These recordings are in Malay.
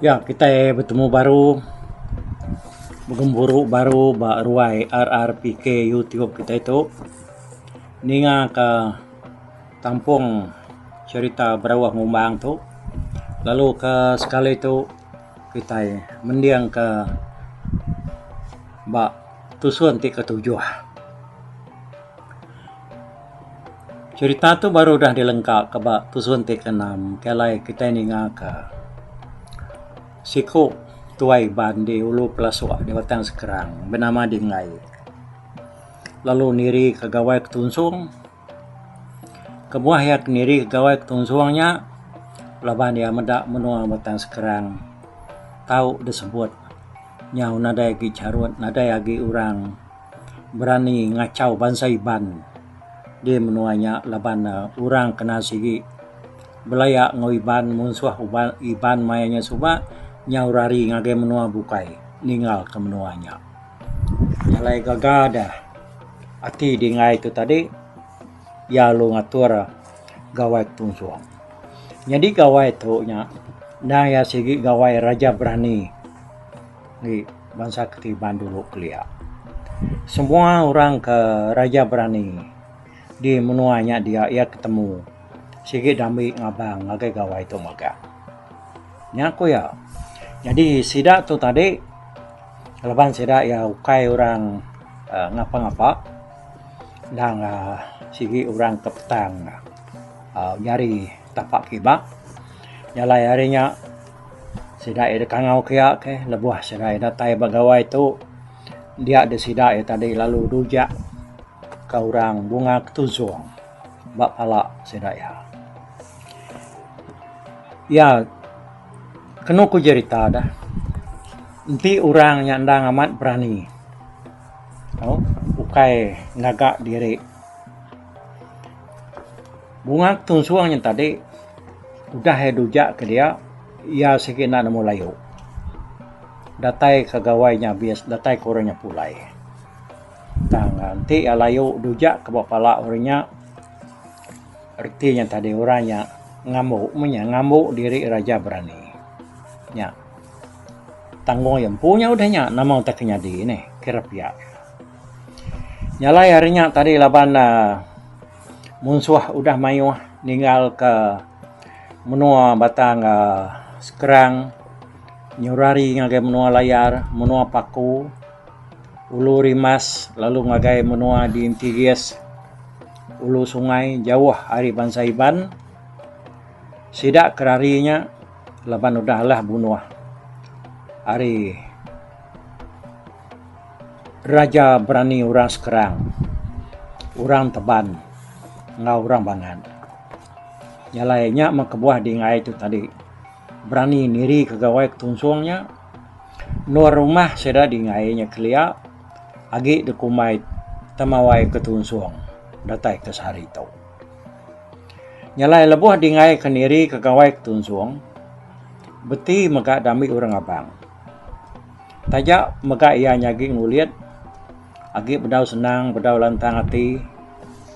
Ya, kita bertemu baru, bergemburu baru, ruai RRPK YouTube kita itu. Ninga ke tampung cerita berawah ngumbang tu. Lalu ke sekali itu kita mendiang ke bak tusuan ti ketujuh. Cerita tu baru dah dilengkap ke bak tusuan ti keenam. Kelai kita ninga ke siku tuai ban di Ulu Pelasua di Batang Sekerang bernama Dingai. Lalu niri kegawai ketunsung, kebuah ya niri kegawai ketunsungnya, laban dia medak menua Batang Sekerang. Tahu disebut nyau nadai gi carut, nadai agi orang berani ngacau bansai ban. Dia menuanya laban orang kena sigi belayak ngoiban munsuah iban mayanya suba nyau rari ngagai menua bukai ninggal ke menuanya. Nyalai gagada ati dingai itu tadi ya lu ngatur gawai tungsuang. Jadi gawai itu nya nah ya sigi gawai raja berani di bangsa ketiban dulu kelia. Semua orang ke raja berani di menuanya dia ia ketemu sigi dami ngabang ngagai gawai itu maga. Nyaku ya. Jadi sidak tu tadi leban sidak ya ukai orang ngapa-ngapa dan sigi orang kepetang nyari tapak kibak nyalai harinya sidak ada kangau kia ke lebuah sidak ada tai bagawai tu dia ada sidak ya tadi lalu rujak ke orang bunga ketuzuang bak pala sidak ya kena ku cerita dah nanti orang yang ndang amat berani ukai ngagak diri bunga ketuzuangnya tadi udah dujak ke dia ia sikit nak nemu layu datai kegawainya bias datai korangnya pulai tang nanti layu dujak ke bapala orangnya artinya tadi orangnya ngamuk diri raja berani nya tanggung yang punya udahnya nama tak kenyadi ini kira pihak nyalai harinya tadi laban munsuah udah mayu ninggal ke menua Batang Sekerang nyurari ngagai menua layar menua paku ulu rimas lalu ngagai menua di Intigis ulu sungai jauh hari bangsa iban sidak kerarinya laban udahlah bunuh hari raja berani orang Sekerang orang teban ngau orang bangan nyalainya makebuah di ngai itu tadi berani niri kegawai ketunsungnya nuar rumah seda di ngainya kelia agi dekumai tamawai ketunsung datai ke sehari itu nyalai lebuah di ngai keniri kegawai ketunsung beti mega dami orang abang tajak mega ia nyagi nguliat agi bedau senang bedau lantang hati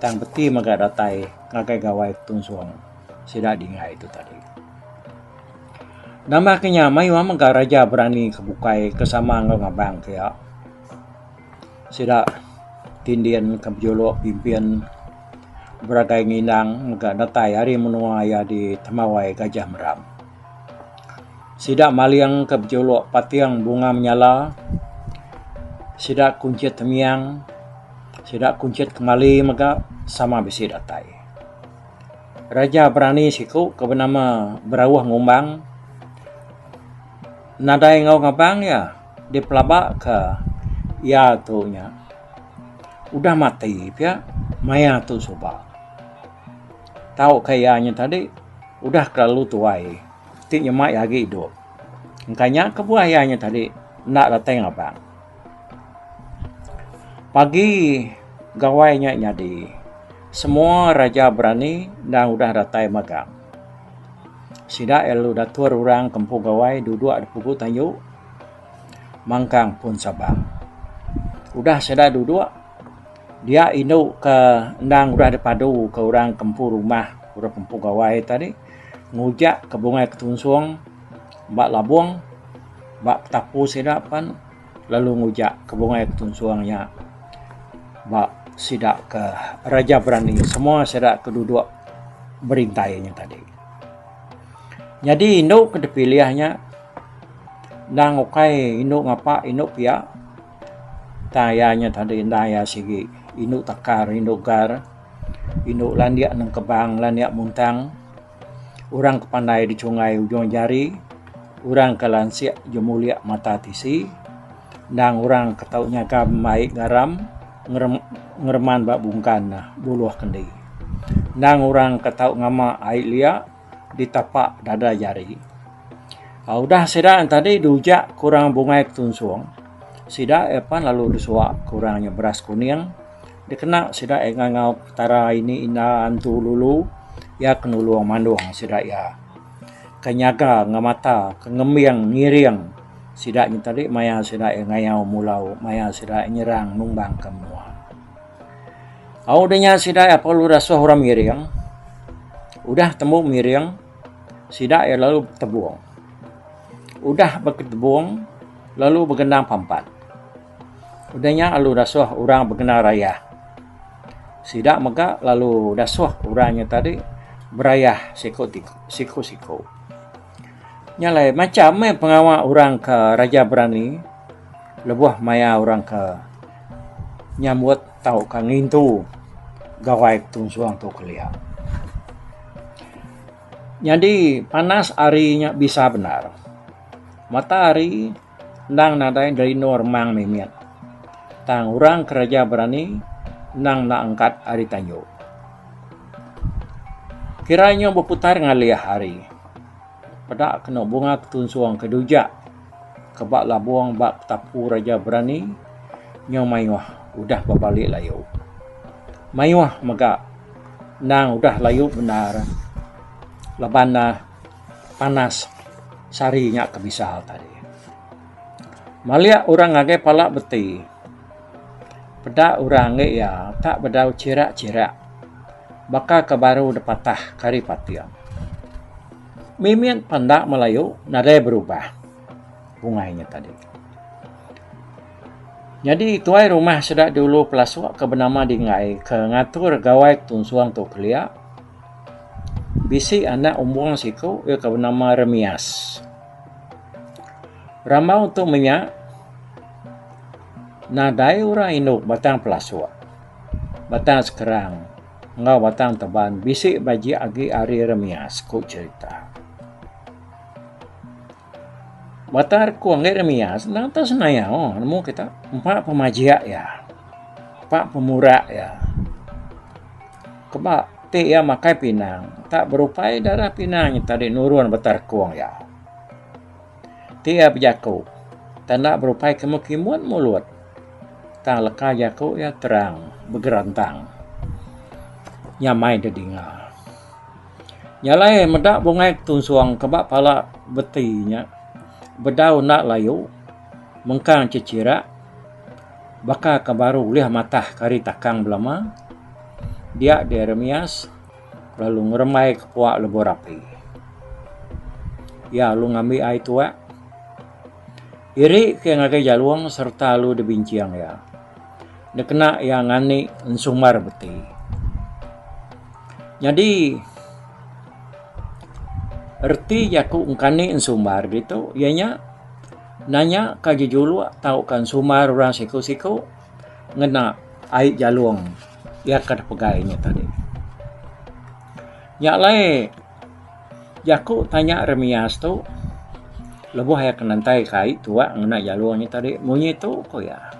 tang beti mega datai ngagai gawai ketunsung sidak di ngai itu tadi namaknya mayu mega raja berani kebukai kesama ngabang kaya sidak tindian kebjolok pimpin beragai nginang mega datai hari menua ya di Temawai Gajah Meram sidak maliang kebjolok patiang bunga menyala sidak kuncit temiang sidak kuncit kemali mega sama besi datai raja berani siku kebenama berawah ngumbang nadai ngau ngabang ya di pelabak ke ya tu nya udah mati ya maya tu soba tahu kayaknya tadi udah terlalu tuai ti nyemak lagi hidup makanya kebuayanya tadi nak datang abang pagi gawainya nyadi semua raja berani dan udah datai magang sidak elu datur orang kempu gawai duduk ada pukul tanyu mangkang pun sabang udah sedar duduk dia induk ke ndang udah dipadu ke orang kempu rumah orang kempu gawai tadi ngujak ke bunga ketunsung bak labuang, bak tapu sedapan, lalu ngujak ke bungai ketunsuangnya, bak sidak ke Raja Berani, semua sidak keduduk berintainya tadi. Jadi induk kedepiliahnya, nang ukai induk ngapa induk pia, tayanya tadi daya sigi, induk takar, induk gar, induk landiak nang kebang, landiak muntang, orang kepandai di sungai ujung jari, orang kelansiak jemuliak mata tisi, dan orang ketau nyaga baik garam, ngereman bak bungkan buluh kendi. Dan orang ketau ngama air liak di tapak dada jari. Udah sedang tadi dujak kurang bungai ketunsuang. Sida epan lalu disuak kurangnya beras kuning. Dikena sida ngangau tara ini ina antu lulu ya kenuluang manduang sida ya. Kenyaga ngamata kengemiang ngiriang sida tadi maya sida ngayau mulau maya sida nyerang numbang kemua. Audenya sida apa lu rasuh orang miriang. Udah temu miriang sida ya lalu tebuang. Udah berketebuang lalu bergenang pampat. Udahnya lalu rasuh orang bergenang raya. Sida maka lalu dasuh orangnya tadi berayah siko. Nyalai macam pengawal orang ke Raja Berani lebuh maya orang ke nyambut tau ka ngintu gawai tunsuang tu kelia. Jadi panas harinya bisa benar. Matahari nang nadai dari normang memiat. Tang orang ke Raja Berani nang angkat hari tanyo. Kiranya berputar ngaliah hari. Pada kena bunga ketunsuang kedujak. Kebak labuang bak tapu Raja Berani. Nyong mayuah udah berbalik layu. Mayuah mega. Nang udah layu benar. Labana panas. Sarinya kebisal tadi. Malia orang ngage palak beti. Pada orang nge ya tak bedau cirak-cirak. Baka kebaru depatah kari patiang. Mimian pandak Melayu nadai berubah. Bungainya tadi. Jadi tuai rumah sedak dulu pelasuk ke bernama dingai ke ngatur gawai tunsuang tu kelia. Bisi anak umbung siku ia ke bernama Remias. Ramau untuk minyak nadai orang induk batang pelasuk. Batang sekerang. Ngau batang teban bisi baji agi ari Remias ku cerita. Batar ku angge Remias nang tas naya nemu kita empat pemajia ya. Empat pemurak ya. Kebak te ya makai pinang tak berupai darah pinangnya tadi nuruan batar kuang ya. Te ya berjaku tanda berupai kemukimuan mulut. Tang leka jaku ya terang bergerantang. Nyamai dedinga. Nyalai medak bungai tunsuang kebak pala betinya. Bedau nak layu. Mengkang cicirak. Baka kebaru liah matah kari takang belama. Dia di Remias. Lalu ngeremai kepuak lebur api. Ya lu ngambil air tua. Iri ke ngagai jaluang serta lu dibinciang ya. Dekena yang ngani ensumar beti. Jadi erti jaku ungkani ensumar gitu ianya nanya kaji julu tahu kan sumar orang siku-siku ngena air jaluang ya kada pegainya tadi. Ya lai jaku tanya Remias tu lebuh ya kenantai kai tua ngena jaluangnya tadi munyi tu ko ya.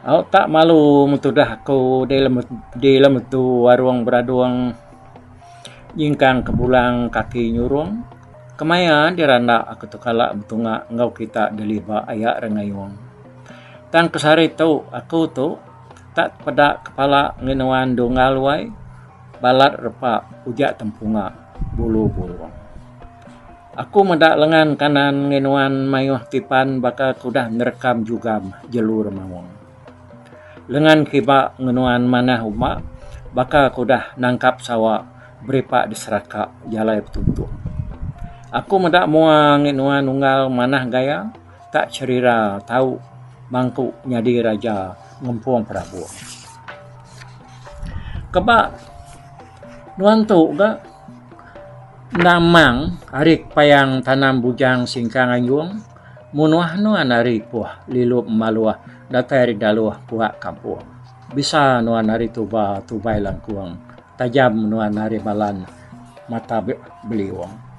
Tak malu mutudah aku dalam tu warung beraduang jingkang kebulang kaki nyurung. Kemayan diranda aku tu kalak betunga engkau kita deliba ayak rengayung. Tang kesari tu aku tu tak pada kepala ngenuan dongal wai balat repa ujak tempunga bulu-bulu. Aku medak lengan kanan ngenuan mayuh tipan baka kudah nerekam juga jalur mawang. Lengan kiba ngenuan manah umak, baka kudah nangkap sawa beripak diseraka jalai petuntuk. Aku mendak muang nuan nunggal manah gaya tak cerira tahu bangku nyadi raja ngempuang Prabu. Kebak nuan tu ga namang arik payang tanam bujang singkang anyuang munuah nuan arik puah lilup maluah datari daluah puak kampung. Bisa nuan ari tubai langkuang tajam nuan ari balan mata beliwang.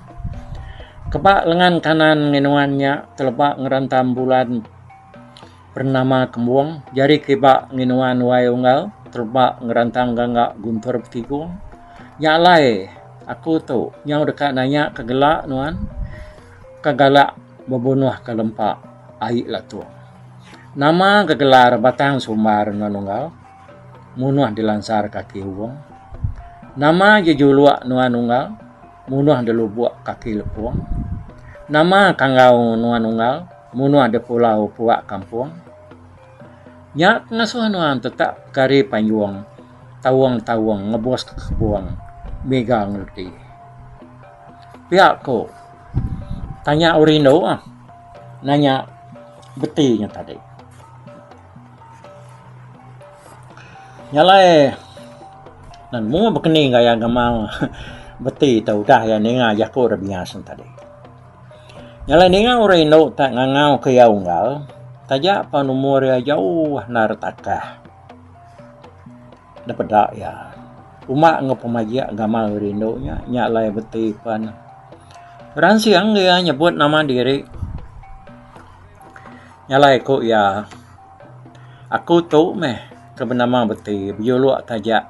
Kebak lengan kanan nginuannya telebak ngerantam bulan bernama Kembuang. Jari kebak nginuan wai unggal telebak ngerantam gangga guntur betikung. Nyalai aku tu nyau dekat nanya kegelak nuan kegalak bebunuh kelempak aik latuang. Nama kegelar batang sumbar nuan unggal munuh dilansar kaki huang. Nama jejuluak nuan unggal munuh delubuk kaki lepuang. Nama kanggau nuan unggal munuh de pulau puak kampung. Nyak ngasuh nuan tetap kari panjuang tawang ngebos ke kebuang mega ngerti. Pihak ko tanya Urindo nanya betinya tadi. Nyalai dan mu berkening gaya gamal beti tau dah ya ninga jako rabiasan tadi. Nyalai ninga Urindo tak ngangau ke yaunggal tajak panumur ya jauh nartakah. Dapat dak ya. Umak ngepemajak gamal Urindo nya nyalai beti pan. Ransiang dia nyebut nama diri. Nyalai ko ya. Aku tu meh kebenama beti biyuluak tajak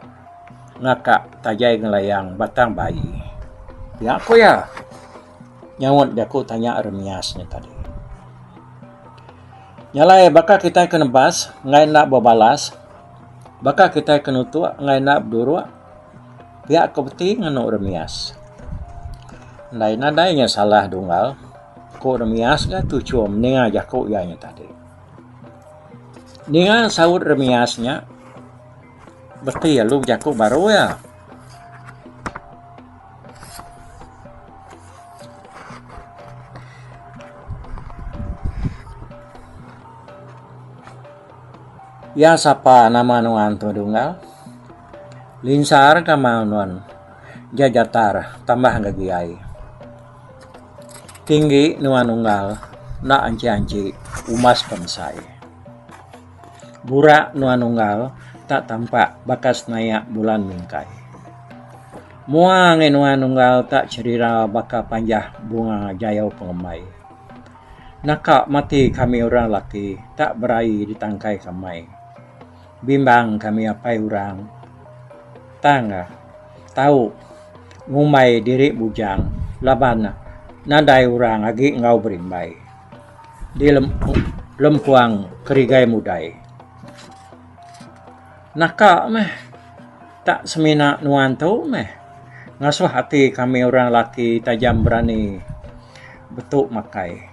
ngakak tajai ngelayang batang bayi. Ya aku ya. Nyawat dia aku tanya remiasnya tadi. Nyalai bakal kita kena bas ngai nak berbalas. Bakal kita kena tua ngai nak berdua. Pihak aku beti nganu remias. Nadainya salah dunggal. Ko remias ga tu cium ninga jako ianya tadi. Ninga saud remiasnya. Beti ya lu jako baru ya. Ya sapa nama nuan tu dunggal. Linsar kamal nuan. Jajatar tambah gagiai. Tinggi nuan unggal. Nak anci-anci umas pemsai. Burak nuan unggal. Tak tampak bakas nayak bulan mingkai. Muang nuan unggal tak cerira baka panjah bunga jayau pengemai. Nakak mati kami orang laki. Tak berai di tangkai kamai. Bimbang kami apai orang. Tangga. Tahu. Ngumai diri bujang. Laban. Nadai orang agi ngau berimbai. Di lempuang kerigai mudai. Nakak meh. Tak semina nuan tu meh. Ngasuh hati kami orang laki tajam berani. Betuk makai.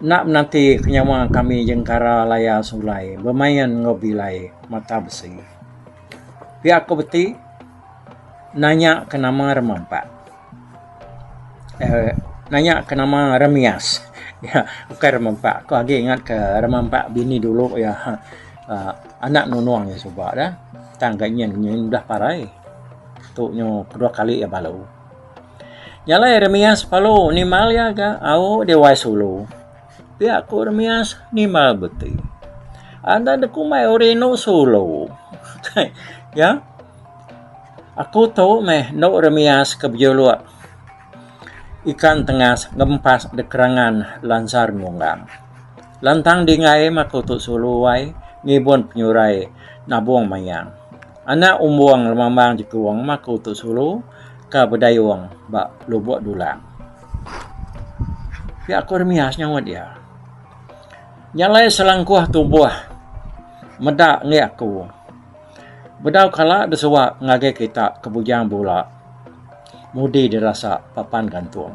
Nak menanti kenyawa kami jengkara laya sulai. Bermain ngobilai mata besi. Pihak ko beti. Nanya ke nama remampak. Nanya ke nama remias. Ya, bukan remampak. Aku lagi ingat ke remampak bini dulu ya. Anak nunuang ya coba dah. Tangganya udah parai. Tuknya kedua kali ya balau. Nyalai remias palu ni mal ya ga. Au dewai sulu. Pihak ko remias ni mal beti. Anda dekumai oreno solo. Ya. Aku tahu meh no remias kebioluak. Ikan tengah ngempas dekerangan lansar nunggang. Lantang dingai makutuk suluwai ngibun penyurai nabuang mayang. Anak umbuang lemambang jikuang makutuk sulu ka bedayuang bak lubuk dulang. Ya aku remias nyawat ya. Nyalai selangkuh tubuh. Medak ngi aku. Bedau kala desuak ngage kita kebujang bola. Mudi dirasa papan gantung.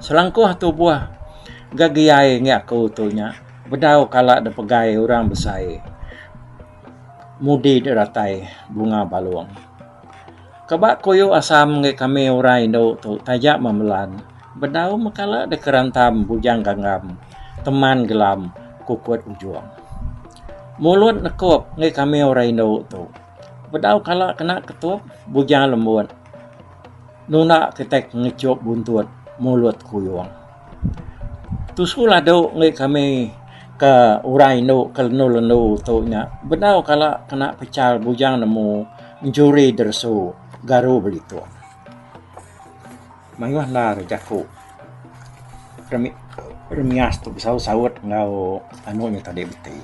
Selangkuh tubuh gagiai ngi aku tunya. Bedau kala depegai orang besai. Mudi diratai bunga baluang. Kebak kuyu asam ngi kami orang Indo tu tajak memelan. bedau makala de kerantam bujang gangam teman gelam kukuat ujuang mulut nekop ngai kami orang Indo tu bedau kala kena ketup bujang lembut nuna ketek ngecop buntut mulut kuyuang tusulah do ngai kami ke orang Indo ke lenu tu nya bedau kala kena pecal bujang nemu mencuri dersu garu belitu mayuh na rejaku remias tu besau-sawut ngau anunya tadi beti.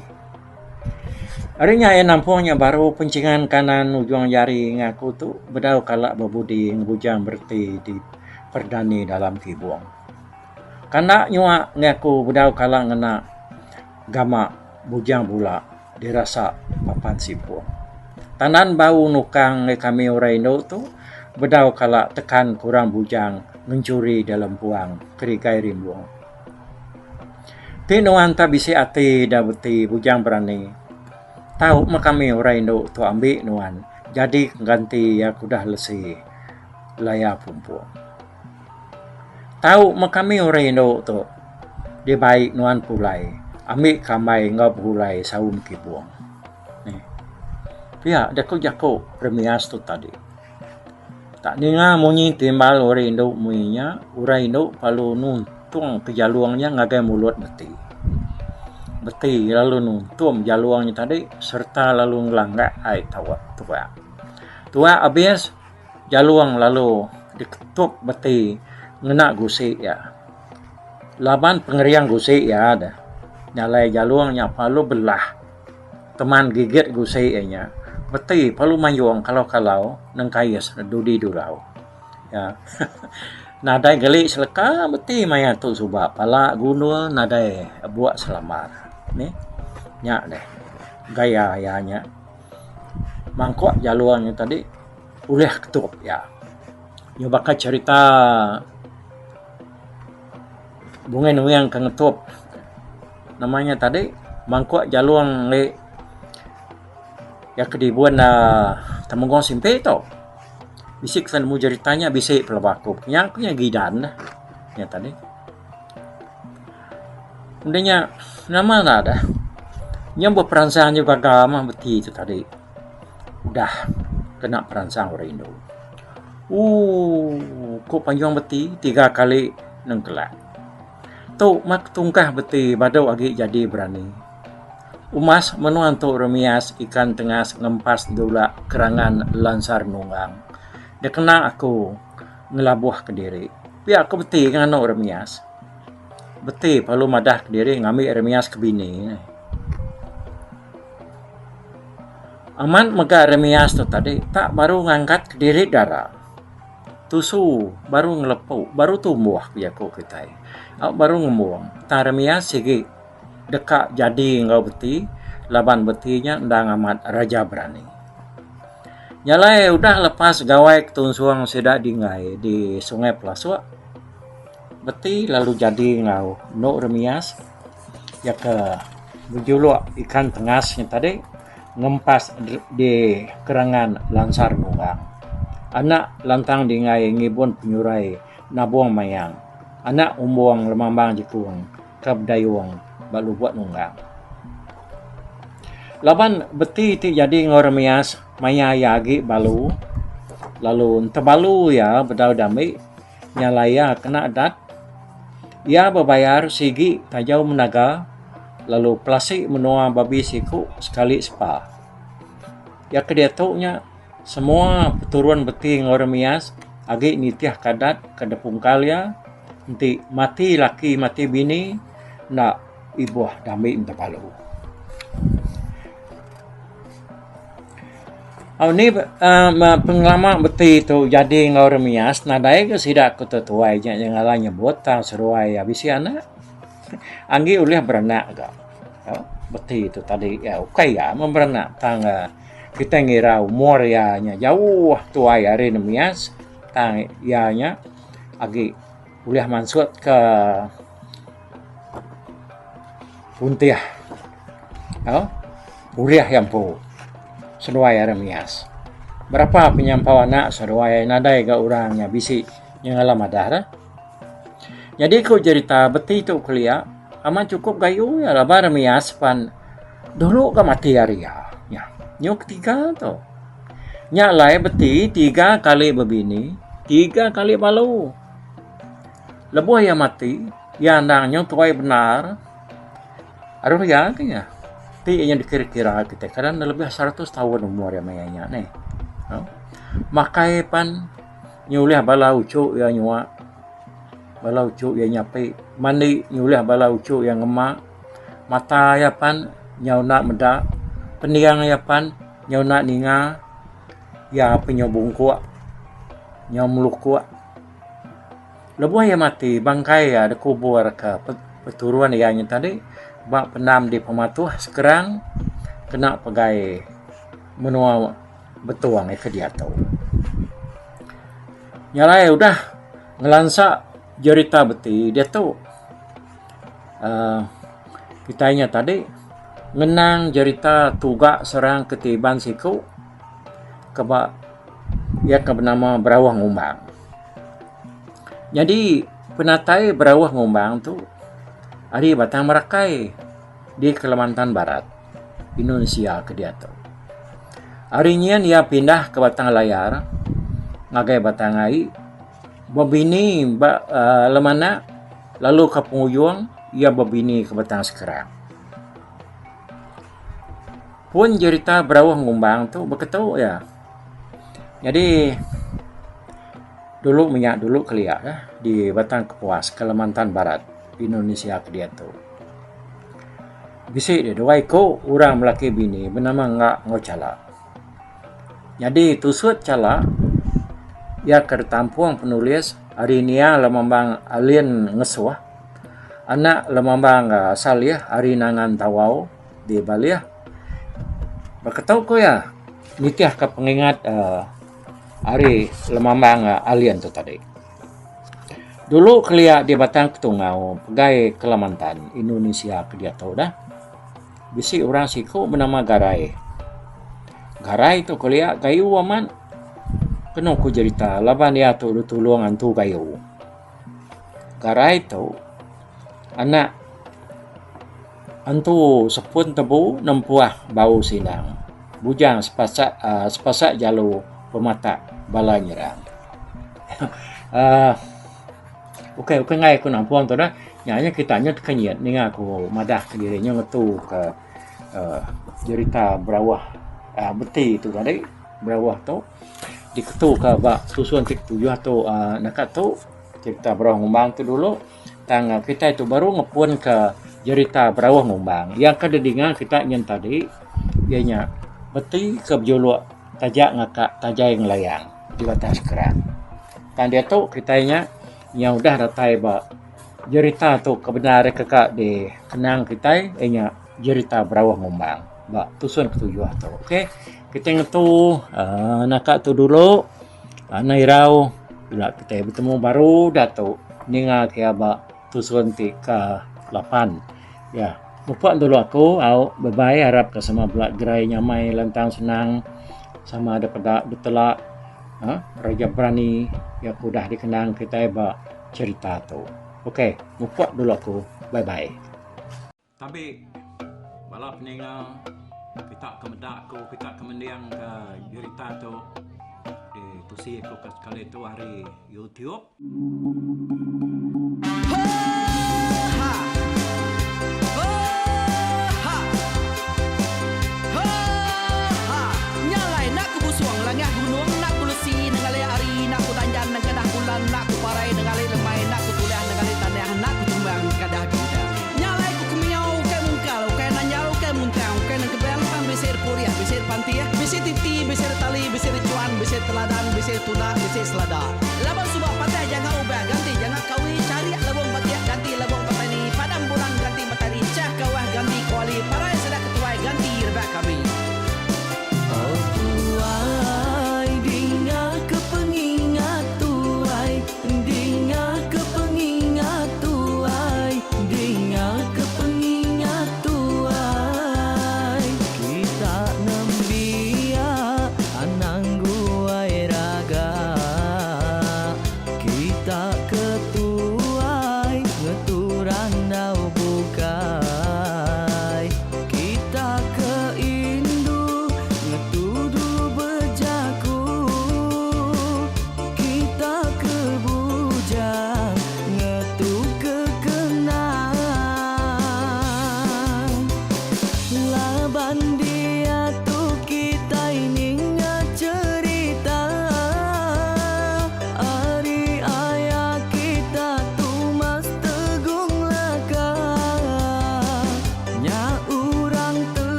Arinya yang nampungnya baru pencingan kanan ujung jari ngaku tu bedau kalak babudi ngebujang berti di perdani dalam kibuang. Kanak nyua ngaku bedau kalak ngena gama bujang bula dirasa papan sipuang. Tanan bau nukang kami orang Indo tu bedau kalak tekan kurang bujang mencuri dalam puang kerikai rimbuang. Tinuan tak bisi ati dah beti bujang berani. Tahu makami orang Indo tu ambil nuan. Jadi ganti ya kudah lesi laya pumpuang. Tahu makami orang Indo tu dia baik nuan pulai. Ambil kamai ngap hulai saum kibuang. Nih. Ya, dako jako premias tu tadi. Tak dengar munyi timbal orang Indo munyinya, orang Indo palu nuntung ke jaluangnya ngagai mulut beti. Beti lalu nuntum jaluangnya tadi serta lalu ngelanggak ai tua habis jaluang lalu diketuk beti ngena gusi ya. Laban pengeriang gusi ya ada. Nyalai jaluangnya palu belah. Teman gigit gusi nya. Beti palu mayuang kalau nang kayas dudi dulau. Ya. Nadai gelik seleka beti maya tu subah pala gunul nadai buat selamar. Nih. Nyak deh. Gaya ayahnya. Mangkok jaluannya tadi uleh ketuk ya. Nyo bakal cerita bungen yang kengetup. Namanya tadi mangkok jaluang le ya kedibuan temenggong simpe to. Bisik san mu ceritanya bisik pelabakuk. Yang punya gidan ya tadi. Undanya nama ada. Yang berperansang juga agama beti itu tadi. Udah kena peransang orang Indo. Kok panjang beti 3 kali nengkelak. Tu mak tungkah beti badau agi jadi berani. Umas menuan tu remias ikan tengas ngempas dula kerangan lansar nunggang. Dia kena aku ngelabuh ke diri. Pia aku beti ngano remias. Beti palu madah ke diri ngambil remias ke bini. Aman mega remias tu tadi tak baru ngangkat ke diri darah. Tusu baru ngelepu, baru tumbuh biaku kita. Baru ngemuang. Tak remias sigi dekat jadi ngau beti, laban betinya ndang amat raja berani. Nyalai udah lepas gawai ketunsuang sedak dingai di Sungai Pelaswa. Beti lalu jadi ngau no remias ya ke berjuluk ikan tengasnya tadi ngempas di kerangan lansar nunggang. Anak lantang dingai ngibun penyurai nabuang mayang. Anak umbuang lemambang jikung kabdayuang balu buat nunggang. Laban beti ti jadi ngau remias maya yagi balu lalu tebalu ya bedau dami nyalaya kena adat. Ia berbayar sigi tajau menaga, lalu plastik menua babi siku sekali spa. Ya kedetuknya semua peturuan beti ngoremias agi nitiah kadat kedepung kalia, nanti mati laki mati bini, nak ibuah dami intapalu. Ini pengalaman beti tu jadi ngau remias nadai ke sidak ku tetuai yang ala nyebut tang seruai habis anak anggi ulih beranak ga beti itu tadi ya okay ya memberanak tang kita ngira umur ya nya jauh tuai hari remias tang ya nya agi ulih mansut ke puntiah ulih yang po seruai remias. Berapa penyampau anak seruai nadai ke orangnya bisi yang alam ada. Jadi ko cerita beti tu kuliah, ama cukup gayu ya labar mias pan dulu ka mati area. Ya, nyok tiga tu. Nya lai beti 3 kali berbini, 3 kali balu. Lebuh ya mati, ya nangnya tuai benar. Aduh ya kayaknya. Ti yang dikira-kira kita karena lebih 100 tahun umur ya mayanya nih. No? Makai pan nyulih bala ucuk ya nyua. Bala ucuk ya nyapi. Mandi nyulih bala ucuk yang ngemak. Mata ya pan nyau nak medak. Peniang ya pan nyau nak ninga. Ya penyobung kuat. Nyau meluk kuat. Lebuh ya mati bangkai ya ada kubur ke peturuan yang tadi. Bak penam di pematuh sekarang kena pegai menua betuang ke dia tahu. Nyalai udah ngelansa cerita beti dia tahu. Kitanya tadi ngenang cerita tuga serang ketiban siku kebak ya ke bernama Berawah Ngumbang. Jadi penatai Berawah Ngumbang tu hari Batang Merakai di Kalimantan Barat, Indonesia ke dia tu. Harinya dia pindah ke Batang Layar, ngagai Batang Ai, babini lemana, lalu ke Pengujung, ia babini ke Batang Sekerang. Pun cerita Berawah Ngumbang tu begitu ya. Jadi dulu minyak dulu keliak ya, di Batang Kapuas, Kalimantan Barat. Indonesia ke dia tu. Bisik dia dua ko orang melaki bini bernama ngak cala. Jadi tusut cala ya kertampuang penulis hari ni lemambang alien ngesuah. Anak lemambang salih hari nangan tawau di Bali. Berketau ko ya nitiah ke pengingat hari lemambang alien tu tadi. Dulu keliak di Batang Ketungau, pegai Kalimantan, Indonesia ke dia tahu dah. Bisi orang siku bernama Garai. Garai tu keliak kayu aman. Kena ku cerita, laban dia tu tulung antu kayu. Garai tu anak antu sepun tebu nempuah bau sinang. Bujang sepasak jalu pemata bala nyerang. Okey ngai aku nampuan tu dah. Nyanya kitanya kenyat ni aku madah ke dirinya ngetu ke cerita Berawah beti tu tadi. Berawah tu diketu ke bak susun tik tujuh tu nakat tu cerita Berawah Ngumbang tu dulu. Tang kita itu baru ngepun ke cerita Berawah Ngumbang. Yang kededingan kita nyen tadi ianya beti ke bjolok tajak ngakak tajai ngelayang di batas kerang. Kan dia tu kitanya yang udah datai ba cerita tu kebenaran kekak di kenang kita enya cerita Berawah Ngumbang ba tusun ketujuh tu. Okey kita ngetu nakak tu dulu nairau bila kita bertemu baru datu ninga kia ba tusun ti ke 8 ya lupa dulu aku au bye harap ke sama belak gerai nyamai lantang senang sama ada pada betelak Raja Berani yang sudah dikenang kita ba cerita tu. Okey, lupa dulu aku. Bye-bye. Tapi balap ninga kita kemedak aku, kita kemendiang ke cerita tu di tusi aku kali tu hari YouTube. Nak ku parai dengan lemai nak ku tulah dengan tanah nak ku tumbang kadah kita nyalai ku kumiau ke mungkal ke nanjau ke muntang ke nang kebang pan besir puriah besir pantia besir titi besir tali besir cuan besir teladan besir tuna besir selada laban subah patah jangan ubah ganti jangan kawi cari labong patiah ganti labong patani padam bulan ganti matahari cah kawah ganti kuali parai sedak ketuai ganti rebak kami oh tuai dinga kepengingat Dinga kepengingat tuai kita nembia anang guai raga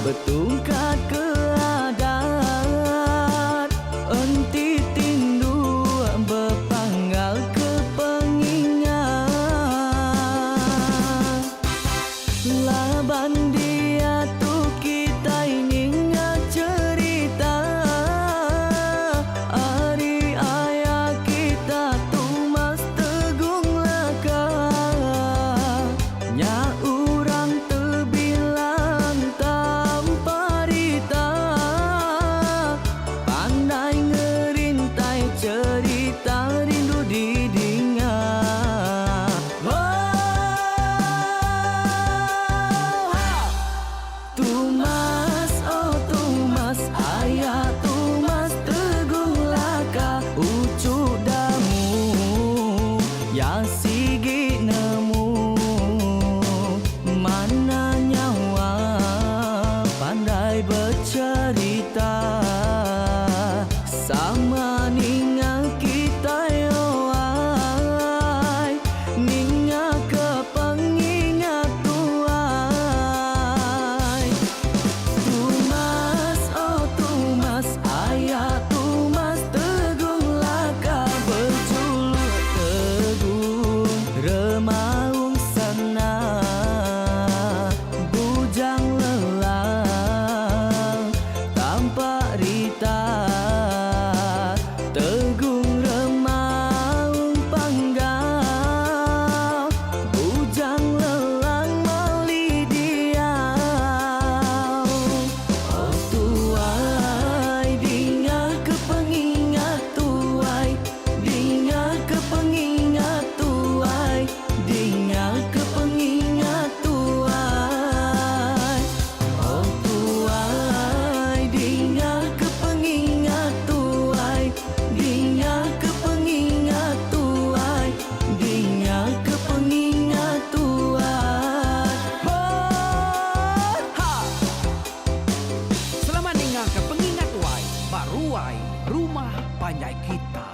Betungkat keadat enti tindu bepanggal ke pengingat. Laban dia tu kita ingat cerita hari ayah kita tu mas tegung laka. Nya urang terbilang tanpa rita, pandai ngerintai cerita rindu didingat. Tumas, oh Tumas, ayah Tumas tegung laka. Ucuk damu ya sigi nemu, mana nyawa pandai bercerita. Sama ninga kita yoai, ninga ke pengingat tuai. Tumas, oh Tumas, ayah Tumas tegung laka. Berjuluk tegung remaung sana, bujang lelang tanpa rita. Tegung remaung panggal, bujang lelang mali diau. Oh tuai, dinga ke pengingat tuai, dinga ke pengingat tuai, dinga ke pengingat tuai. Oh tuai, dinga ke pengingat tuai, dinga ke pengingat tuai, dinga ke pengingat tuai. Ha! Selamat ninga ke pengingat wai, baruai rumah panjai kita.